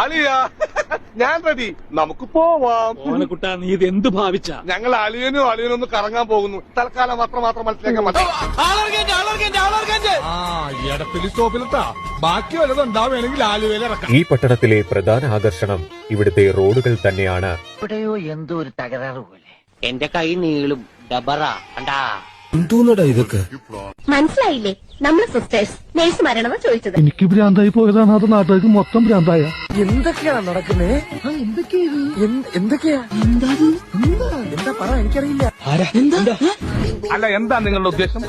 അളിയ ഞാൻ റെഡി, നമുക്ക് പോവാം. ഓനക്കുട്ടാ നീ ഇത് എന്ത് ഭാവിച്ച? ഞങ്ങൾ അളിയനും ഒന്ന് കറങ്ങാൻ പോകുന്നു. തൽക്കാലം മാത്രം മനസ്സിലാക്കാൻ മതി. ബാക്കി വല്ലതും ഉണ്ടാവുകയാണെങ്കിൽ ആലുവയിൽ ഇറക്കാം. ഈ പട്ടണത്തിലെ പ്രധാന ആകർഷണം ഇവിടുത്തെ റോഡുകൾ തന്നെയാണ്. ഇവിടെയോ എന്തോ ഒരു തകരാറ് പോലെ. എന്റെ കൈ നീളും ഡബറ കണ്ടാ. എന്തോന്നടാ ഇതൊക്കെ? മനസ്സിലായില്ലേ? നമ്മള് സിസ്റ്റേഴ്സ് നേഴ്സുമാരാണെന്ന് ചോദിച്ചത്. എനിക്ക് ഭ്രാന്തായി പോയതാണ്, അത് നാട്ടുകാർക്ക് മൊത്തം ഭ്രാന്തായ. എന്തൊക്കെയാണ് നടക്കുന്നേ? എന്തൊക്കെയാ എന്താ പറ, എനിക്കറിയില്ല. അല്ല, എന്താ നിങ്ങളുടെ ഉദ്ദേശം?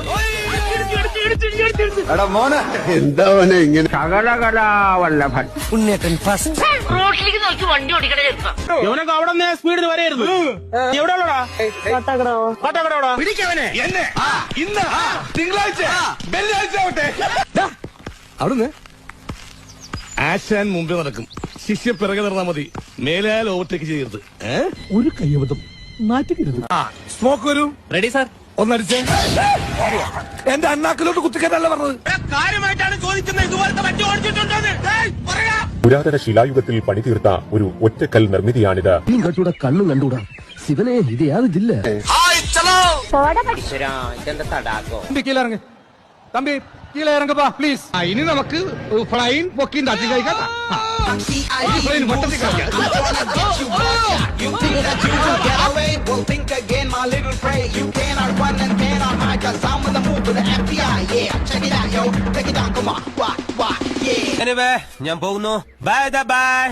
ഉണ്ണിയേട്ടൻ ഫസ്റ്റ്. റോഡിലേക്ക് നോക്കി വണ്ടി ഓടിക്കണ ചെറുപ്പം. ഇവനൊക്കെ അവിടെ സ്പീഡിൽ വരെയായിരുന്നു. എവിടെയുള്ളടാ? പിടിക്കവനെ എന്നെ ഇന്ന് തിങ്കളാഴ്ച വെള്ളിയാഴ്ച ആവട്ടെ. അവിടുന്ന് ആശാൻ മുമ്പേ നടക്കും, ശിഷ്യ പിറകെ നടന്നാ മതി. മേലാൽ ഓവർടേക്ക് ചെയ്യരുത്. ഒരു കയ്യബദ്ധം നാറ്റുകരുത്. സ്മോക്ക് വരൂ. Ready sir. ഒന്നടിച്ചേ. എന്റെ അണ്ണാക്കിലോട്ട് കുത്തിക്കറ്റല്ല പറഞ്ഞത്. കാര്യമായിട്ടാണ് ചോദിക്കുന്നത്. ഇതുപോലത്തെ വണ്ടി ഓടിച്ചിട്ടുണ്ടോ? പുരാതന ശിലായുഗത്തിൽ പണിതീർത്ത ഒരു ഒറ്റക്കൽ നിർമ്മിതിയാണിത്. കണ്ടൂടാ, കണ്ണും കണ്ടൂടാ. ശിവനെ, ഇത് യാതില്ല. ഇതെന്താ തടാക്കോ? കീഴെ ഇറങ്ങ് തമ്പി, കീഴെ ഇറങ്ങപ്പാ പ്ലീസ്. ഇനി നമുക്ക് ഫ്ലൈൻ പൊക്കി തട്ടി കഴിക്കാം. ഞാൻ പോകുന്നു. Bye bye.